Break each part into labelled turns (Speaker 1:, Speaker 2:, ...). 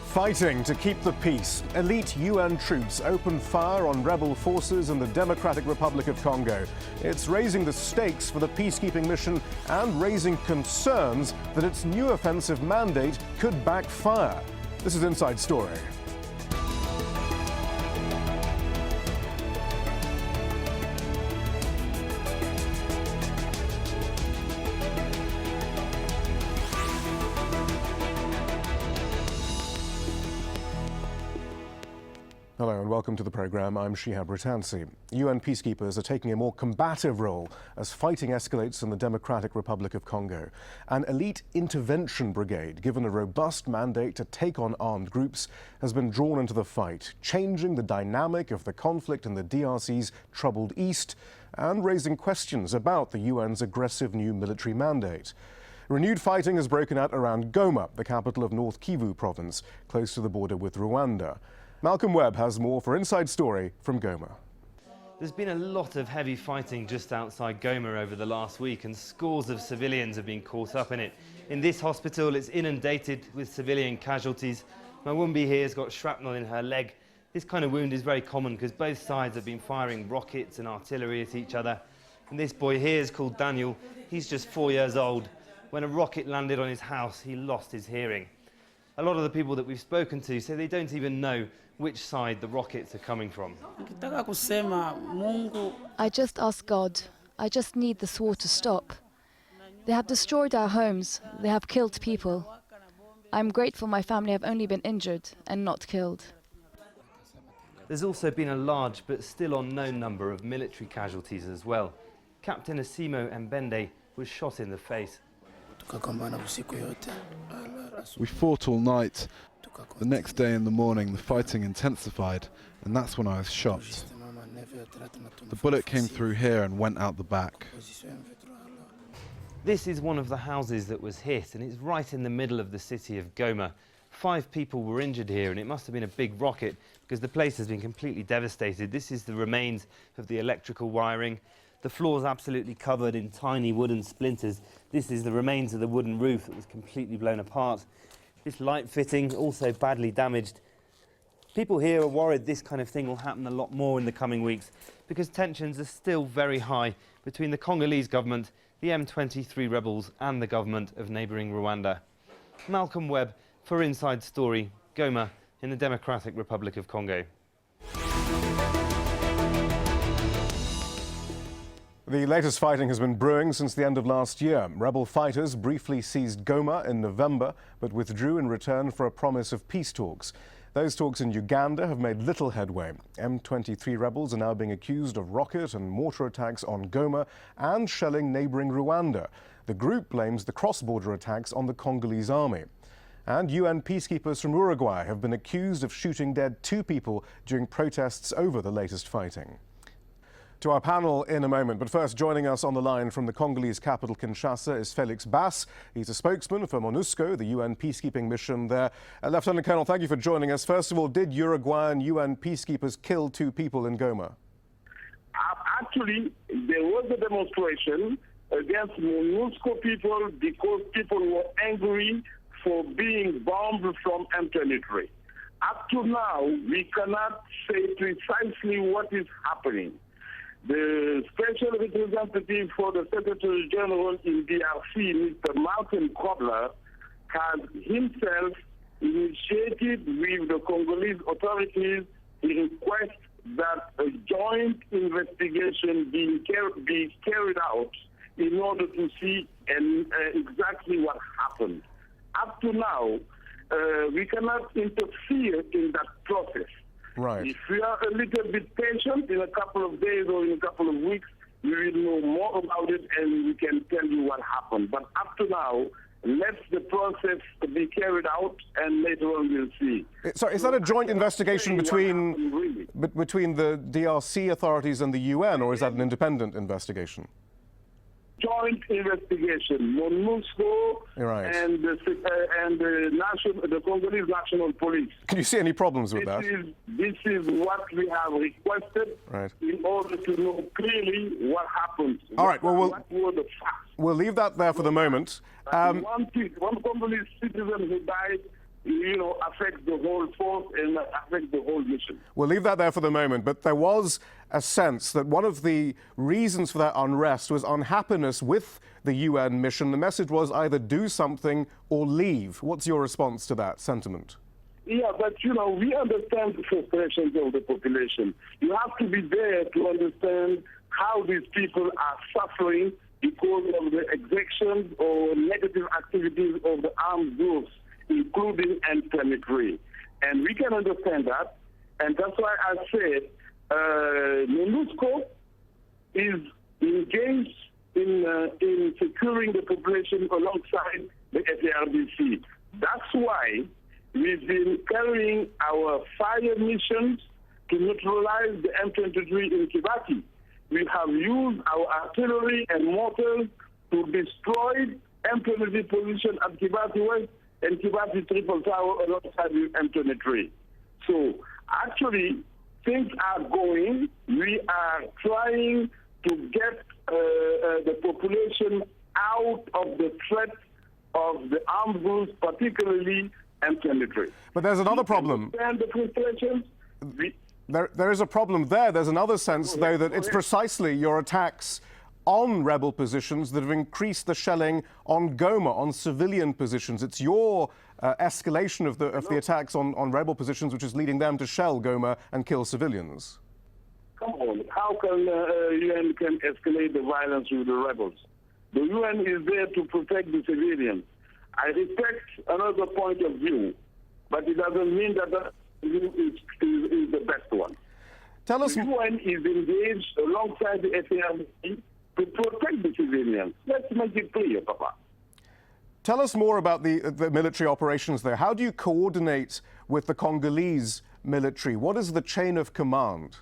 Speaker 1: Fighting to keep the peace, elite UN troops opened fire on rebel forces in the Democratic Republic of Congo. It's raising the stakes for the peacekeeping mission and raising concerns that its new offensive mandate could backfire. This is Inside Story. Hello and welcome to the programme. I'm Shihab Ratansi. UN peacekeepers are taking a more combative role as fighting escalates in the Democratic Republic of Congo. An elite intervention brigade, given a robust mandate to take on armed groups, has been drawn into the fight, changing the dynamic of the conflict in the DRC's troubled east and raising questions about the UN's aggressive new military mandate. Renewed fighting has broken out around Goma, the capital of North Kivu province, close to the border with Rwanda. Malcolm Webb has more for Inside Story from Goma.
Speaker 2: There's been a lot of heavy fighting just outside Goma over the last week, and scores of civilians have been caught up in it. In this hospital, it's inundated with civilian casualties. Mwumbi here has got shrapnel in her leg. This kind of wound is very common because both sides have been firing rockets and artillery at each other. And this boy here is called Daniel. He's just 4 years old. When a rocket landed on his house, he lost his hearing. A lot of the people that we've spoken to say they don't even know which side the rockets are coming from.
Speaker 3: I just ask God. I just need this war to stop. They have destroyed our homes. They have killed people. I'm grateful my family have only been injured and not killed.
Speaker 2: There's also been a large but still unknown number of military casualties as well. Captain Asimo Mbende was shot in the face.
Speaker 4: We fought all night. The next day in the morning, the fighting intensified, and that's when I was shot. The bullet came through here and went out the back.
Speaker 2: This is one of the houses that was hit, and it's right in the middle of the city of Goma. 5 people were injured here, and it must have been a big rocket because the place has been completely devastated. This is the remains of the electrical wiring. The floor is absolutely covered in tiny wooden splinters. This is the remains of the wooden roof that was completely blown apart. This light fitting also badly damaged. People here are worried this kind of thing will happen a lot more in the coming weeks because tensions are still very high between the Congolese government, the M23 rebels and the government of neighbouring Rwanda. Malcolm Webb for Inside Story, Goma in the Democratic Republic of Congo.
Speaker 1: The latest fighting has been brewing since the end of last year. Rebel fighters briefly seized Goma in November, but withdrew in return for a promise of peace talks. Those talks in Uganda have made little headway. M23 rebels are now being accused of rocket and mortar attacks on Goma and shelling neighbouring Rwanda. The group blames the cross-border attacks on the Congolese army. And UN peacekeepers from Uruguay have been accused of shooting dead 2 people during protests over the latest fighting. To our panel in a moment, but first joining us on the line from the Congolese capital Kinshasa is Felix Bass. He's a spokesman for MONUSCO, the UN peacekeeping mission there. Lieutenant Colonel, thank you for joining us. First of all, did Uruguayan UN peacekeepers kill 2 people in Goma?
Speaker 5: Actually, there was a demonstration against MONUSCO people because people were angry for being bombed from M23. Up to now, we cannot say precisely what is happening. The special representative for the Secretary General in DRC, Mr. Martin Kobler, has himself initiated with the Congolese authorities a request that a joint investigation be carried out in order to see exactly what happened. Up to now, we cannot interfere in that process.
Speaker 1: Right.
Speaker 5: If we are a little bit patient, in a couple of days or in a couple of weeks, we will know more about it and we can tell you what happened. But up to now, let the process be carried out and later on we'll see.
Speaker 1: So is that a joint investigation between the DRC authorities and the UN, or is that an independent investigation?
Speaker 5: Joint investigation, MONUSCO
Speaker 1: right.
Speaker 5: and the Congolese National Police.
Speaker 1: Can you see any problems with that?
Speaker 5: This is what we have requested in order to know clearly what happened.
Speaker 1: All right, well,
Speaker 5: what were the facts?
Speaker 1: We'll leave that there for the moment.
Speaker 5: One Congolese citizen who died, he affect the whole force and affect the whole mission.
Speaker 1: We'll leave that there for the moment, but there was a sense that one of the reasons for that unrest was unhappiness with the UN mission. The message was either do something or leave. What's your response to that sentiment?
Speaker 5: Yeah, but we understand the frustrations of the population. You have to be there to understand how these people are suffering because of the exactions or negative activities of the armed groups, including M23. And we can understand that. And that's why I said MONUSCO is engaged in securing the population alongside the FARDC. That's why we've been carrying our fire missions to neutralize the M23 in Kibati. We have used our artillery and mortars to destroy M23 position at Kibati West and Kibati Triple Tower alongside with M23. So actually, things are going. We are trying to get the population out of the threat of the armed groups, particularly M23.
Speaker 1: But there's another problem.
Speaker 5: And the frustrations.
Speaker 1: There is a problem there. There's another sense, though, that it's precisely your attacks on rebel positions that have increased the shelling on Goma, on civilian positions. It's your escalation of the attacks on rebel positions which is leading them to shell Goma and kill civilians.
Speaker 5: Come on, how can UN can escalate the violence with the rebels? The UN is there to protect the civilians. I respect another point of view, but it doesn't mean that that view is the best one.
Speaker 1: Tell us.
Speaker 5: The UN is engaged alongside the FARDC to protect the civilians. Let's make it clear, Papa.
Speaker 1: Tell us more about the military operations there. How do you coordinate with the Congolese military? What is the chain of command?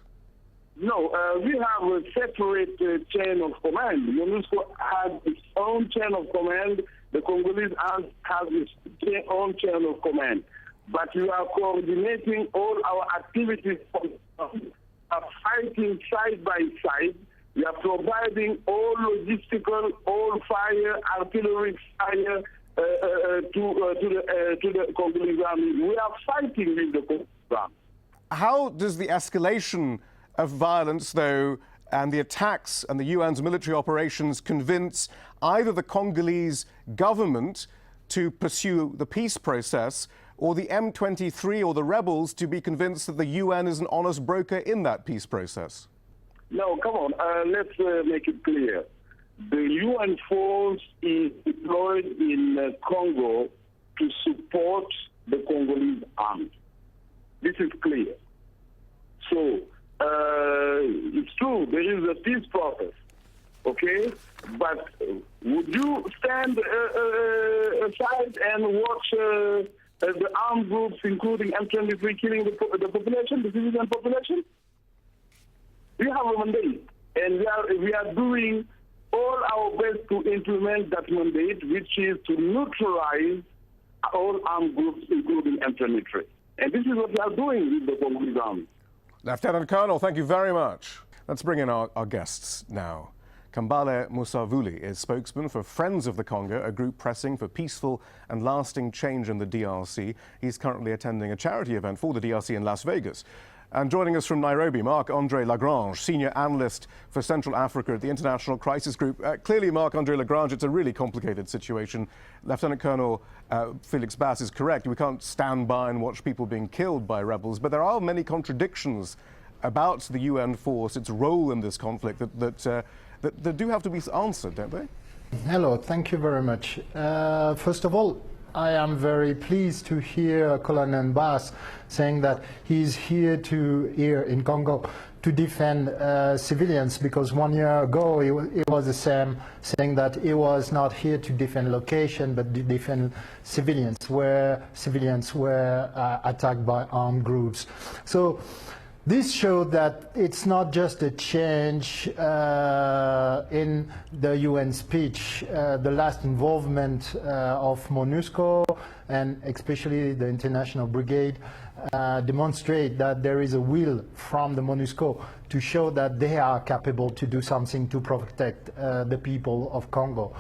Speaker 5: No, we have a separate chain of command. MONUSCO has its own chain of command. The Congolese has its own chain of command. But we are coordinating all our activities, fighting side by side. We are providing all logistical, all fire, artillery fire to the Congolese army. We are fighting with the Congolese army.
Speaker 1: How does the escalation of violence, though, and the attacks and the UN's military operations convince either the Congolese government to pursue the peace process or the M23 or the rebels to be convinced that the UN is an honest broker in that peace process?
Speaker 5: No, come on. Let's make it clear. The UN force is deployed in Congo to support the Congolese army. This is clear. So, it's true, there is a peace process, okay? But would you stand aside and watch the armed groups, including M23, killing the population, the civilian population? We have a mandate, and we are doing all our best to implement that mandate, which is to neutralize all armed groups, including M23. And this is what we are doing with the Congolese army.
Speaker 1: Lieutenant Colonel, thank you very much. Let's bring in our guests now. Kambale Musavuli is spokesman for Friends of the Congo, a group pressing for peaceful and lasting change in the DRC. He's currently attending a charity event for the DRC in Las Vegas. And joining us from Nairobi, Marc-Andre Lagrange, senior analyst for Central Africa at the International Crisis Group. Clearly, Marc-Andre Lagrange, it's a really complicated situation. Lieutenant Colonel Felix Bass is correct. We can't stand by and watch people being killed by rebels, but there are many contradictions about the UN force, its role in this conflict that do have to be answered, don't they?
Speaker 6: Hello, thank you very much. First of all, I am very pleased to hear Colonel Bass saying that he's here in Congo to defend civilians, because 1 year ago it was the same, saying that he was not here to defend location but to defend civilians, where civilians were attacked by armed groups. So this showed that it's not just a change in the UN speech. The last involvement of MONUSCO and especially the International Brigade demonstrate that there is a will from the MONUSCO to show that they are capable to do something to protect the people of Congo.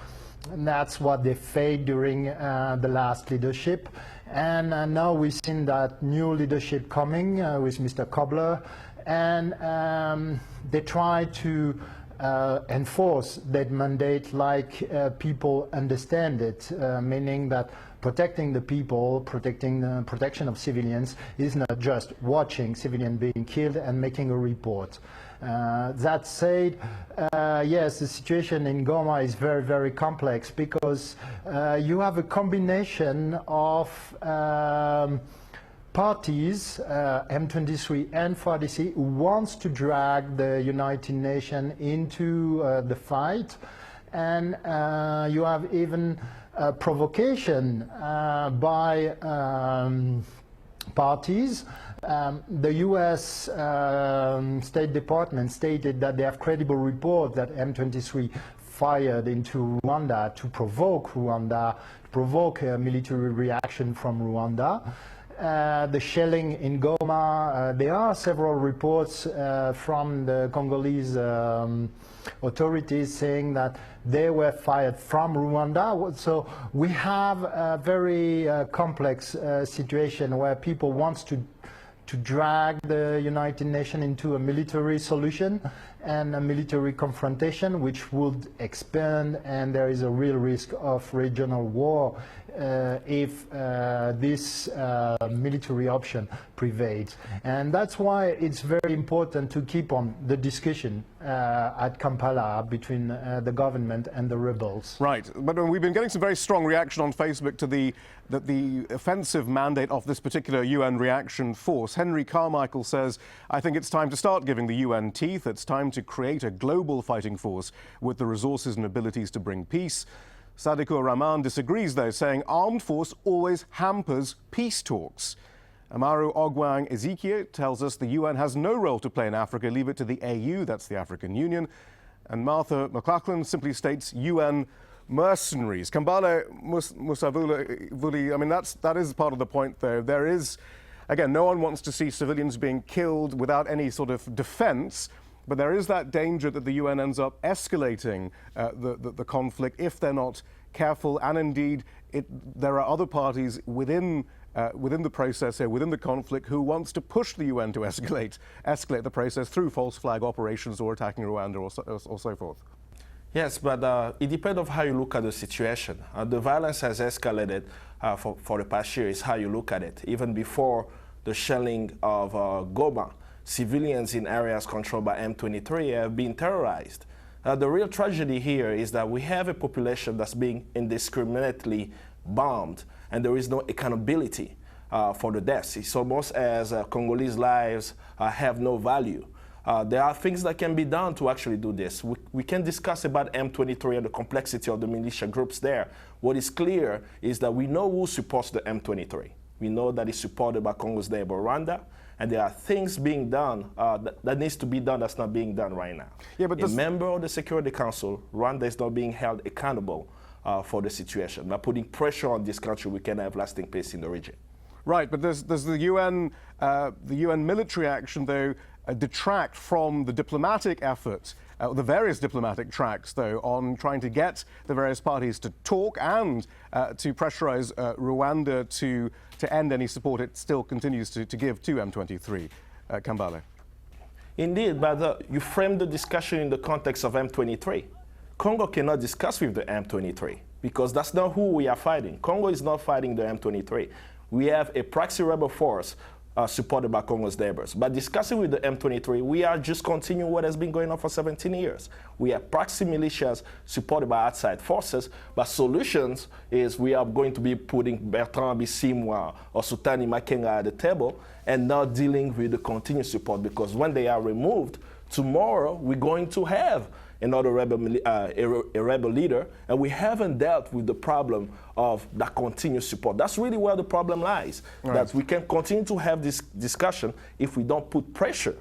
Speaker 6: And that's what they failed during the last leadership. And now we've seen that new leadership coming with Mr. Kobler, and they try to enforce that mandate like people understand it, meaning that protecting the people, protection of civilians is not just watching civilians being killed and making a report. That said, yes, the situation in Goma is very, very complex because you have a combination of parties, M23 and FARDC, who wants to drag the United Nations into the fight, and you have even provocation by parties. The U.S. State Department stated that they have credible report that M23 fired into Rwanda to provoke Rwanda, to provoke a military reaction from Rwanda. The shelling in Goma, there are several reports from the Congolese authorities saying that they were fired from Rwanda. So we have a very complex situation where people want to drag the United Nations into a military solution and a military confrontation, which would expand, and there is a real risk of regional war if this military option prevails. And that's why it's very important to keep on the discussion at Kampala between the government and the rebels.
Speaker 1: Right, but we've been getting some very strong reaction on Facebook to the offensive mandate of this particular UN reaction force. Henry Carmichael says, I think it's time to start giving the UN teeth. It's time to create a global fighting force with the resources and abilities to bring peace. Sadikur Rahman disagrees, though, saying armed force always hampers peace talks. Amaru Ogwang Ezekiel tells us the UN has no role to play in Africa. Leave it to the AU, that's the African Union. And Martha McLachlan simply states UN mercenaries. Kambale Musavuli, I mean, that is part of the point, though. There is, again, no one wants to see civilians being killed without any sort of defense. But there is that danger that the UN ends up escalating the conflict if they're not careful. And indeed, there are other parties within the process here, within the conflict, who wants to push the UN to escalate the process through false flag operations or attacking Rwanda or so forth.
Speaker 7: Yes, but it depends on how you look at the situation. The violence has escalated for the past year, is how you look at it. Even before the shelling of Goma, civilians in areas controlled by M23 have been terrorized. The real tragedy here is that we have a population that's being indiscriminately bombed, and there is no accountability for the deaths. It's almost as Congolese lives have no value. There are things that can be done to actually do this. We can discuss about M23 and the complexity of the militia groups there. What is clear is that we know who supports the M23. We know that it's supported by Congo's neighbor Rwanda, and there are things being done that needs to be done that's not being done right now. Yeah, but a member of the Security Council, Rwanda is not being held accountable for the situation. By putting pressure on this country, we can have lasting peace in the region.
Speaker 1: Right, but does the UN military action, though, detract from the diplomatic efforts, the various diplomatic tracks, though, on trying to get the various parties to talk and to pressurize Rwanda to end any support it still continues to give to M23? Kambale.
Speaker 7: Indeed, but you frame the discussion in the context of M23. Congo cannot discuss with the M23 because that's not who we are fighting. Congo is not fighting the M23. We have a proxy rebel force supported by Congo's neighbors. But discussing with the M23, we are just continuing what has been going on for 17 years. We have proxy militias supported by outside forces, but solutions is we are going to be putting Bertrand Bisimwa or Sultani Makenga at the table and not dealing with the continued support, because when they are removed, tomorrow we're going to have another rebel, a rebel leader, and we haven't dealt with the problem of that continuous support. That's really where the problem lies, right. That we can continue to have this discussion if we don't put pressure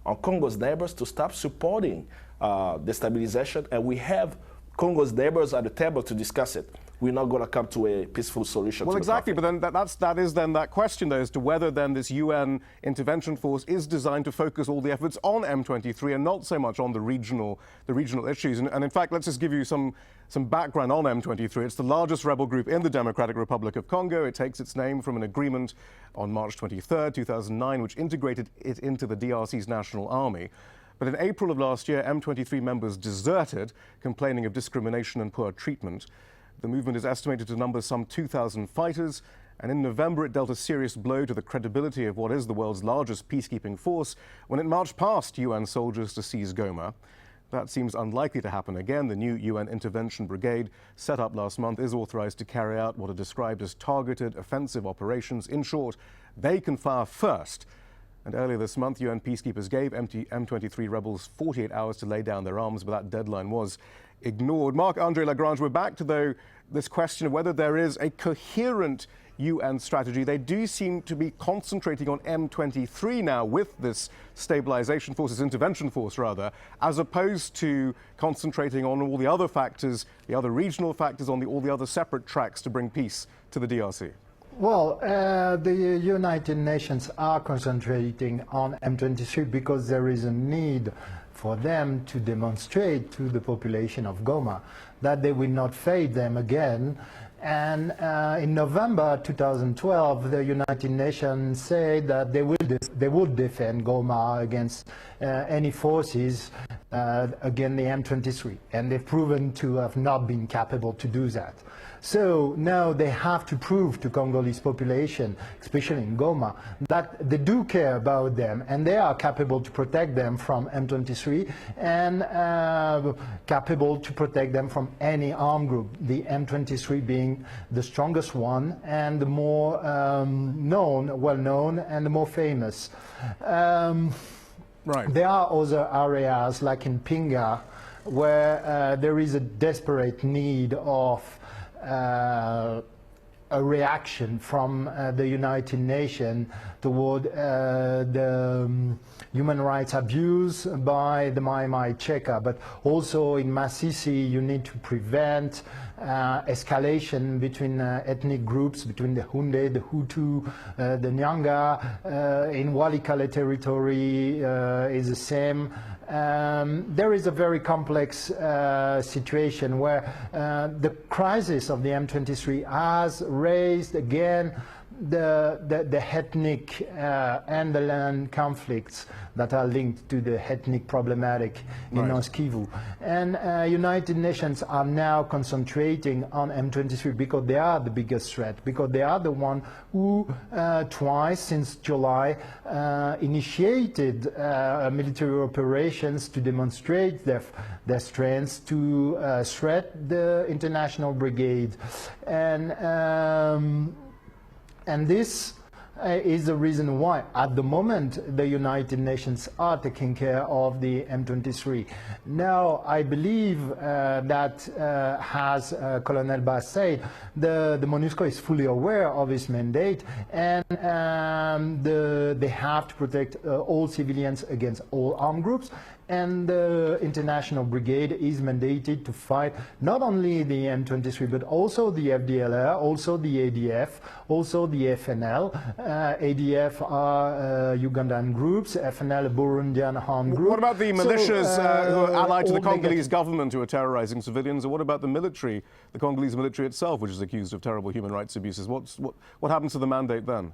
Speaker 7: on Congo's neighbors to stop supporting destabilization, and we have Congo's neighbors at the table to discuss it. we're not going to come to a peaceful solution.
Speaker 1: Well, exactly, but then that is then that question, though, as to whether then this UN intervention force is designed to focus all the efforts on M23 and not so much on the regional issues. And in fact, let's just give you some background on M23. It's the largest rebel group in the Democratic Republic of Congo. It takes its name from an agreement on March 23rd, 2009, which integrated it into the DRC's national army. But in April of last year, M23 members deserted, complaining of discrimination and poor treatment. The movement is estimated to number some 2,000 fighters, and in November it dealt a serious blow to the credibility of what is the world's largest peacekeeping force when it marched past UN soldiers to seize Goma. That seems unlikely to happen again. The new UN intervention brigade, set up last month, is authorized to carry out what are described as targeted offensive operations. In short, they can fire first. And earlier this month, UN peacekeepers gave M23 rebels 48 hours to lay down their arms, but that deadline was ignored. Marc-Andre Lagrange, we're back to, though, this question of whether there is a coherent UN strategy. They do seem to be concentrating on M23 now with this stabilization force, this intervention force rather, as opposed to concentrating on all the other factors, the other regional factors, on all the other separate tracks to bring peace to the DRC.
Speaker 6: Well, the United Nations are concentrating on M23 because there is a need for them to demonstrate to the population of Goma that they will not fade them again. And in November 2012, the United Nations said that they would defend Goma against any forces against the M23, and they've proven to have not been capable to do that. So now they have to prove to Congolese population, especially in Goma, that they do care about them and they are capable to protect them from M23 and capable to protect them from any armed group, the M23 being the strongest one and the more well-known and the more famous.
Speaker 1: Right.
Speaker 6: There are other areas like in Pinga where there is a desperate need of a reaction from the United Nations toward the human rights abuse by the Mai Mai Cheka. But also in Masisi, you need to prevent escalation between ethnic groups, between the Hunde, the Hutu, the Nyanga. In Walikale territory is the same. There is a very complex situation where the crisis of the M23 has raised again the ethnic and the land conflicts that are linked to the ethnic problematic in North Kivu. And United Nations are now concentrating on M23 because they are the biggest threat, because they are the one who twice since July initiated military operations to demonstrate their strength to threat the international brigade. And this is the reason why, at the moment, the United Nations are taking care of the M23. Now, I believe that, as Colonel Bass said, the MONUSCO is fully aware of its mandate, and they have to protect all civilians against all armed groups. And the international brigade is mandated to fight not only the M23, but also the FDLR, also the ADF, also the FNL. ADF are Ugandan groups, FNL Burundian armed group.
Speaker 1: What about the militias who are allied to the Congolese government who are terrorizing civilians? Or what about the military, the Congolese military itself, which is accused of terrible human rights abuses? What happens to the mandate then?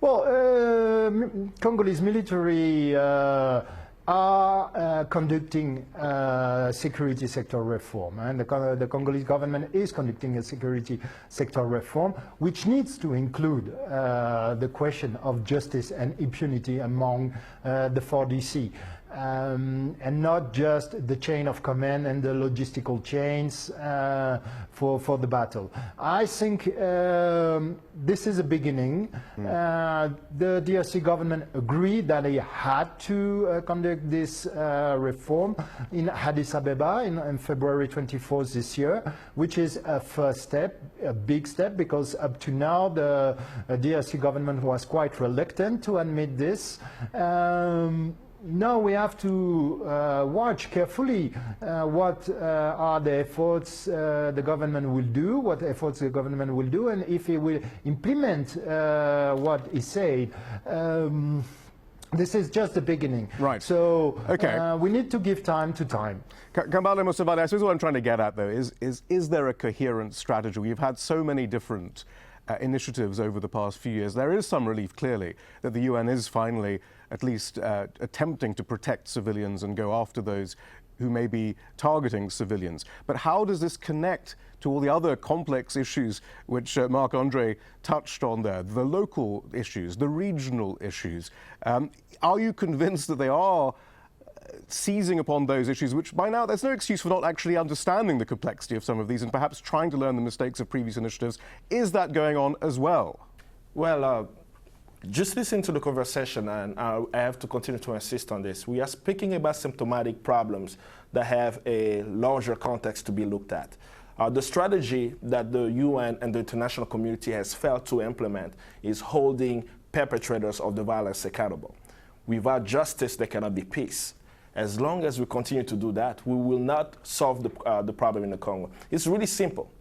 Speaker 6: Well, Congolese military are conducting security sector reform, and the Congolese government is conducting a security sector reform, which needs to include the question of justice and impunity among the 4DC. And not just the chain of command and the logistical chains for the battle. I think this is a beginning. The DRC government agreed that they had to conduct this reform in Addis Ababa in February 24th this year, which is a first step, a big step, because up to now the DRC government was quite reluctant to admit this. now we have to watch carefully what are the efforts the government will do, what efforts the government will do, and if it will implement what is said. This is just the beginning.
Speaker 1: Right.
Speaker 6: So
Speaker 1: okay.
Speaker 6: We need to give time to time.
Speaker 1: Kambale Musavade, I suppose what I'm trying to get at, though, is there a coherent strategy? We've had so many different initiatives over the past few years. There is some relief, clearly, that the UN is finally at least attempting to protect civilians and go after those who may be targeting civilians. But how does this connect to all the other complex issues which Marc-Andre touched on there, the local issues, the regional issues? Are you convinced that they are seizing upon those issues, which by now there's no excuse for not actually understanding the complexity of some of these and perhaps trying to learn the mistakes of previous initiatives? Is that going on as well?
Speaker 7: Well, just listen to the conversation, and I have to continue to insist on this. We are speaking about symptomatic problems that have a larger context to be looked at. The strategy that the UN and the international community has failed to implement is holding perpetrators of the violence accountable. Without justice, there cannot be peace. As long as we continue to do that, we will not solve the problem in the Congo. It's really simple.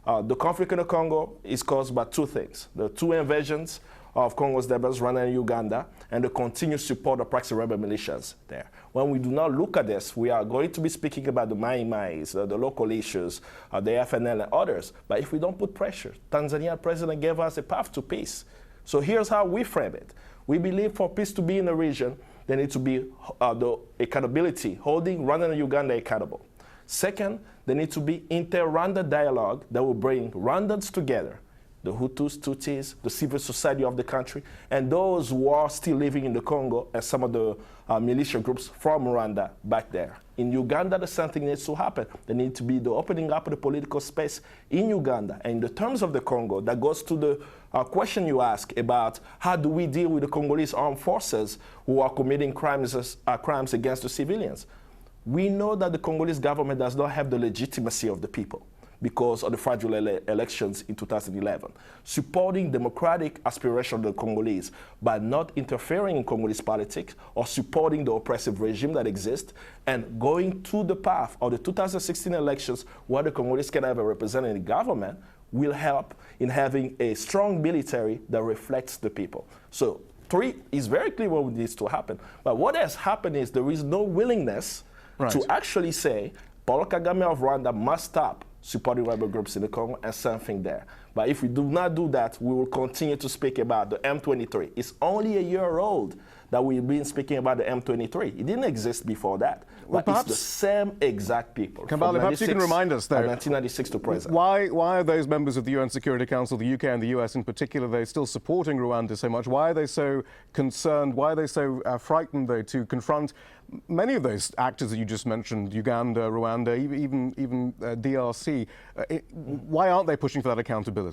Speaker 7: The conflict in the Congo is caused by two things: the two invasions of Congo's neighbors, Rwanda and Uganda, and the continued support of proxy rebel militias there. When we do not look at this, we are going to be speaking about the Mai-Mais, the local issues, the FNL and others. But if we don't put pressure, Tanzania president gave us a path to peace. So here's how we frame it. We believe for peace to be in the region, there needs to be the accountability, holding Rwanda and Uganda accountable. Second, there needs to be inter-Rwanda dialogue that will bring Rwandans together, the Hutus, Tutsis, the civil society of the country, and those who are still living in the Congo and some of the militia groups from Rwanda back there. In Uganda, the same thing needs to happen. There needs to be the opening up of the political space in Uganda. And in the terms of the Congo, that goes to the question you ask about how do we deal with the Congolese armed forces who are committing crimes against the civilians. We know that the Congolese government does not have the legitimacy of the people because of the fragile elections in 2011. Supporting democratic aspiration of the Congolese by not interfering in Congolese politics or supporting the oppressive regime that exists and going to the path of the 2016 elections where the Congolese can have a representative government will help in having a strong military that reflects the people. So 3 is very clear what needs to happen. But what has happened is there is no willingness to actually say Paul Kagame of Rwanda must stop supporting rebel groups in the Congo and something there. But if we do not do that, we will continue to speak about the M23. It's only a year old that we've been speaking about the M23. It didn't exist before that. Well, but it's the same exact people.
Speaker 1: Kambale, perhaps you can remind us, though,
Speaker 7: 1996 to present.
Speaker 1: Why are those members of the UN Security Council, the UK and the US in particular, they're still supporting Rwanda so much? Why are they so concerned? Why are they so frightened, though, to confront many of those actors that you just mentioned, Uganda, Rwanda, even DRC? Why aren't they pushing for that accountability?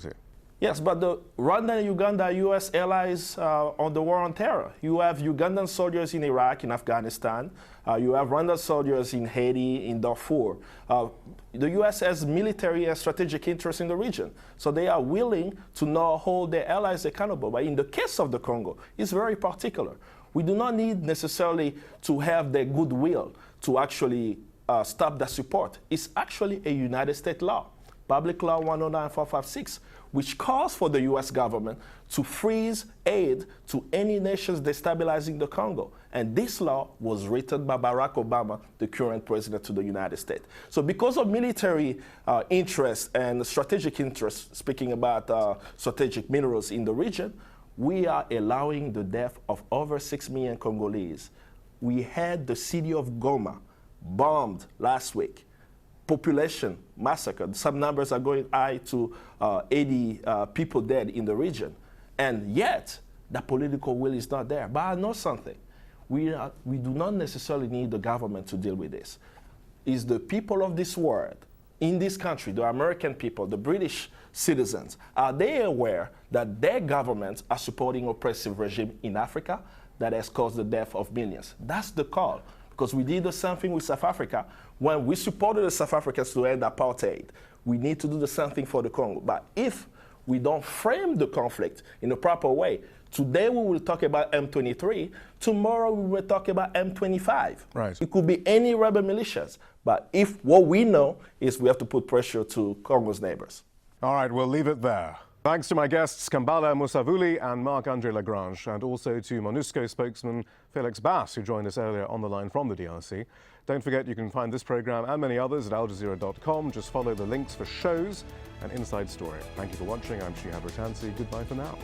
Speaker 7: Yes, but the Rwanda and Uganda are U.S. allies on the war on terror. You have Ugandan soldiers in Iraq, in Afghanistan. You have Rwandan soldiers in Haiti, in Darfur. The U.S. has military and strategic interests in the region. So they are willing to not hold their allies accountable. But in the case of the Congo, it's very particular. We do not need necessarily to have their goodwill to actually stop that support. It's actually a United States law, Public Law 109-456, which calls for the U.S. government to freeze aid to any nations destabilizing the Congo. And this law was written by Barack Obama, the current president of the United States. So because of military interests and strategic interests, speaking about strategic minerals in the region, we are allowing the death of over 6 million Congolese. We had the city of Goma bombed last week. Population massacred. Some numbers are going high to 80 people dead in the region. And yet, the political will is not there. But I know something. We do not necessarily need the government to deal with this. It's the people of this world, in this country, the American people, the British citizens, are they aware that their governments are supporting oppressive regime in Africa that has caused the death of millions? That's the call. Because we did the same thing with South Africa. When we supported the South Africans to end apartheid, we need to do the same thing for the Congo. But if we don't frame the conflict in a proper way. Today we will talk about M23, tomorrow we will talk about M25.
Speaker 1: Right.
Speaker 7: It could be any rebel militias, but if what we know is we have to put pressure to Congo's neighbors.
Speaker 1: All right, we'll leave it there. Thanks to my guests Kambala Musavuli and Marc-Andre Lagrange, and also to MONUSCO spokesman Felix Bass, who joined us earlier on the line from the DRC. Don't forget you can find this program and many others at aljazeera.com. Just follow the links for shows and Inside Story. Thank you for watching. I'm Shihab Ratansi. Goodbye for now.